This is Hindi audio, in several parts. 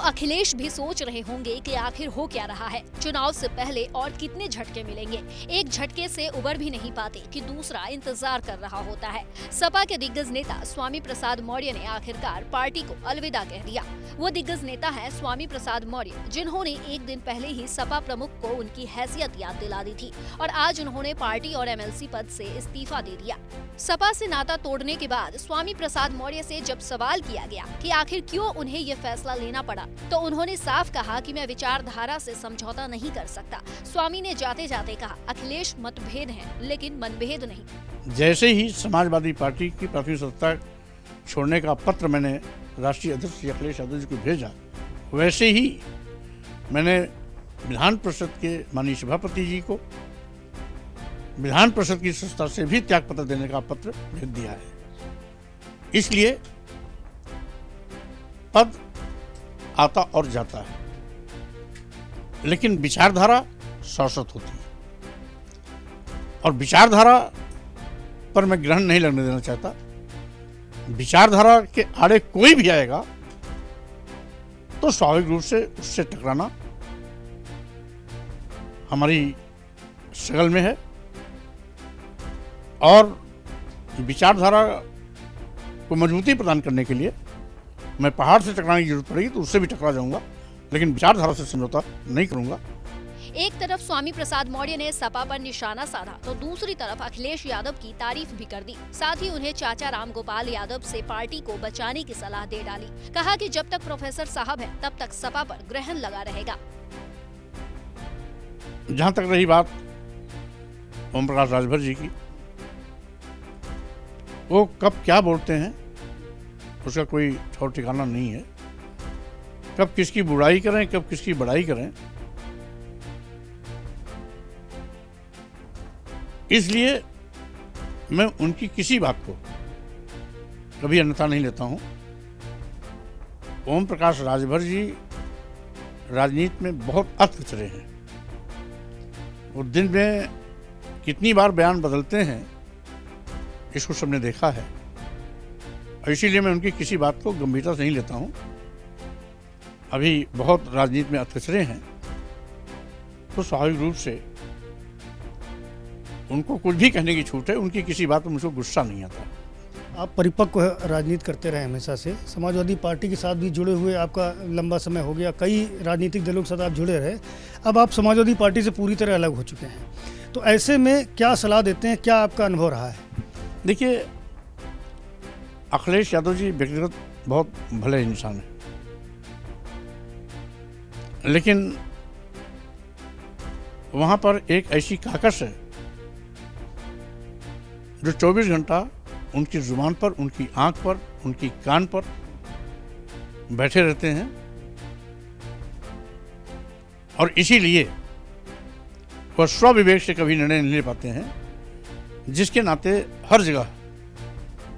अखिलेश भी सोच रहे होंगे कि आखिर हो क्या रहा है, चुनाव से पहले और कितने झटके मिलेंगे। एक झटके से उबर भी नहीं पाते कि दूसरा इंतजार कर रहा होता है। सपा के दिग्गज नेता स्वामी प्रसाद मौर्य ने आखिरकार पार्टी को अलविदा कह दिया। वो दिग्गज नेता है स्वामी प्रसाद मौर्य, जिन्होंने एक दिन पहले ही सपा प्रमुख को उनकी हैसियत याद दिला दी थी और आज उन्होंने पार्टी और एमएलसी पद से इस्तीफा दे दिया। सपा से नाता तोड़ने के बाद स्वामी प्रसाद मौर्य से जब सवाल किया गया कि आखिर क्यों उन्हें ये फैसला लेना पड़ा, तो उन्होंने साफ कहा कि मैं विचारधारा से समझौता नहीं कर सकता। स्वामी ने जाते जाते कहा, अखिलेश मतभेद हैं, लेकिन मनभेद नहीं। जैसे ही समाजवादी पार्टी की प्राथमिक सत्ता छोड़ने का पत्र मैंने राष्ट्रीय अध्यक्ष श्री अखिलेश यादव जी को भेजा, वैसे ही मैंने विधान परिषद के माननीय सभापति जी को विधान परिषद की संस्था से भी त्याग पत्र देने का पत्र भेज दिया है। इसलिए पद आता और जाता है, लेकिन विचारधारा शाश्वत होती है और विचारधारा पर मैं ग्रहण नहीं लगने देना चाहता। विचारधारा के आड़े कोई भी आएगा तो स्वाभाविक रूप से उससे टकराना हमारी शक्ल में है और विचारधारा को मजबूती प्रदान करने के लिए मैं पहाड़ से टकराने की जरूरत पड़ेगी तो उससे भी टकरा जाऊंगा, लेकिन विचारधारा से समझौता नहीं करूंगा। एक तरफ स्वामी प्रसाद मौर्य ने सपा पर निशाना साधा तो दूसरी तरफ अखिलेश यादव की तारीफ भी कर दी। साथ ही उन्हें चाचा रामगोपाल यादव से पार्टी को बचाने की सलाह दे डाली। कहा कि जब तक प्रोफेसर साहब है तब तक सपा पर ग्रहण लगा रहेगा। जहां तक रही बात ओम प्रकाश राजभर जी की, वो कब क्या बोलते हैं उसका कोई ठौर ठिकाना नहीं है। कब किसकी बुराई करें, कब किसकी बड़ाई करें, इसलिए मैं उनकी किसी बात को कभी अन्यथा नहीं लेता हूं। ओम प्रकाश राजभर जी राजनीति में बहुत अतचरे हैं। वो दिन में कितनी बार बयान बदलते हैं इसको सबने देखा है, इसीलिए मैं उनकी किसी बात को गंभीरता से नहीं लेता हूं। अभी बहुत राजनीति में अतचरे हैं तो स्वाभाविक रूप से उनको कुछ भी कहने की छूट है, उनकी किसी बात पर मुझको गुस्सा नहीं आता। आप परिपक्व राजनीति करते रहे हमेशा से, समाजवादी पार्टी के साथ भी जुड़े हुए आपका लंबा समय हो गया, कई राजनीतिक दलों के साथ आप जुड़े रहे, अब आप समाजवादी पार्टी से पूरी तरह अलग हो चुके हैं, तो ऐसे में क्या सलाह देते हैं, क्या आपका अनुभव रहा है? देखिए, अखिलेश यादव जी व्यक्तिगत बहुत भले इंसान हैं, लेकिन वहाँ पर एक ऐसी काकस है जो 24 घंटा उनकी जुबान पर, उनकी आंख पर, उनकी कान पर बैठे रहते हैं और इसीलिए वह स्वविवेक से कभी निर्णय नहीं ले पाते हैं, जिसके नाते हर जगह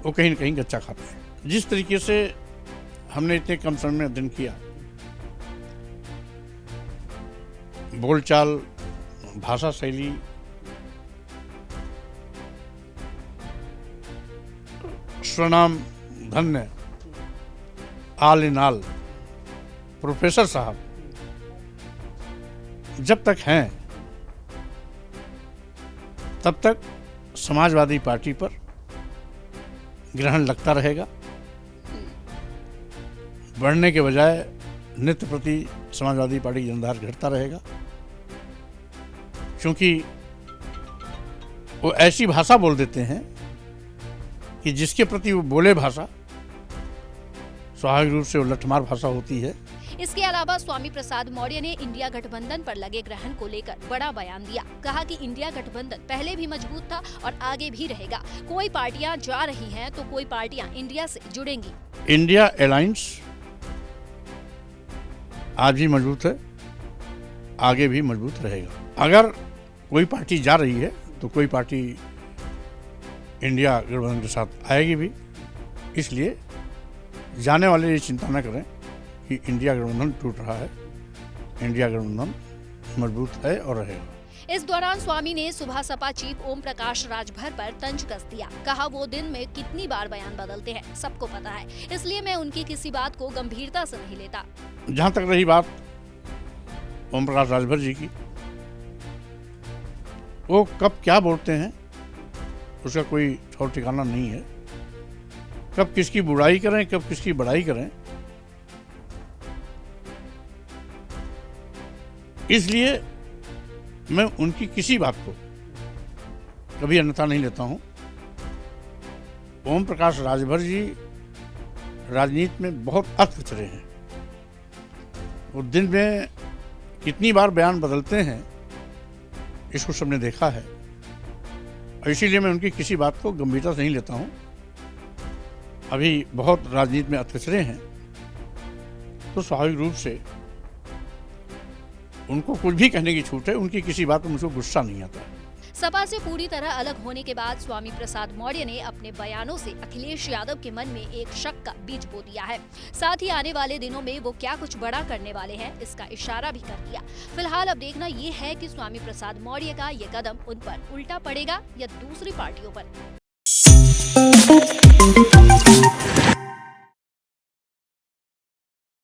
वो कहीं न कहीं गच्चा खाते हैं। जिस तरीके से हमने इतने कम समय में अध्ययन किया, बोलचाल, भाषा शैली, स्वनाम धन्य, आल इन आल, प्रोफेसर साहब जब तक हैं तब तक समाजवादी पार्टी पर ग्रहण लगता रहेगा। बढ़ने के बजाय नित्य प्रति समाजवादी पार्टी की जनाधार घटता रहेगा, क्योंकि वो ऐसी भाषा बोल देते हैं कि जिसके प्रति वो बोले भाषा स्वाभाविक रूप से वो लठमार भाषा होती है। इसके अलावा स्वामी प्रसाद मौर्य ने इंडिया गठबंधन पर लगे ग्रहण को लेकर बड़ा बयान दिया। कहा कि इंडिया गठबंधन पहले भी मजबूत था और आगे भी रहेगा। कोई पार्टियां जा रही हैं तो कोई पार्टियां इंडिया से जुड़ेंगी। इंडिया अलायंस आज भी मजबूत है, आगे भी मजबूत रहेगा। अगर कोई पार्टी जा रही है तो कोई पार्टी इंडिया गठबंधन के साथ आएगी भी, इसलिए जाने वाले ये चिंता न करें कि इंडिया गठबंधन टूट रहा है। इंडिया गठबंधन मजबूत है और रहेगा। इस दौरान स्वामी ने सुबह सपा चीफ ओम प्रकाश राजभर पर तंज कस दिया। कहा वो दिन में कितनी बार बयान बदलते हैं सबको पता है, इसलिए मैं उनकी किसी बात को गंभीरता से नहीं लेता। जहां तक रही बात ओम प्रकाश राजभर जी की, वो कब क्या बोलते हैं उसका कोई ठौर ठिकाना नहीं है। कब किसकी बुराई करें, कब किसकी बड़ाई करें, इसलिए मैं उनकी किसी बात को कभी अन्यथा नहीं लेता हूं। ओम प्रकाश राजभर जी राजनीति में बहुत अर्थ रहे हैं। वो दिन में कितनी बार बयान बदलते हैं इसको सबने देखा है, और इसीलिए मैं उनकी किसी बात को गंभीरता से नहीं लेता हूं। अभी बहुत राजनीति में अथचरे हैं, तो स्वाभाविक रूप से उनको कुछ भी कहने की छूट है। उनकी किसी बात पर मुझको गुस्सा नहीं आता। सपा से पूरी तरह अलग होने के बाद स्वामी प्रसाद मौर्य ने अपने बयानों से अखिलेश यादव के मन में एक शक का बीज बो दिया है। साथ ही आने वाले दिनों में वो क्या कुछ बड़ा करने वाले हैं इसका इशारा भी कर दिया। फिलहाल अब देखना ये है कि स्वामी प्रसाद मौर्य का ये कदम उन पर उल्टा पड़ेगा या दूसरी पार्टियों पर।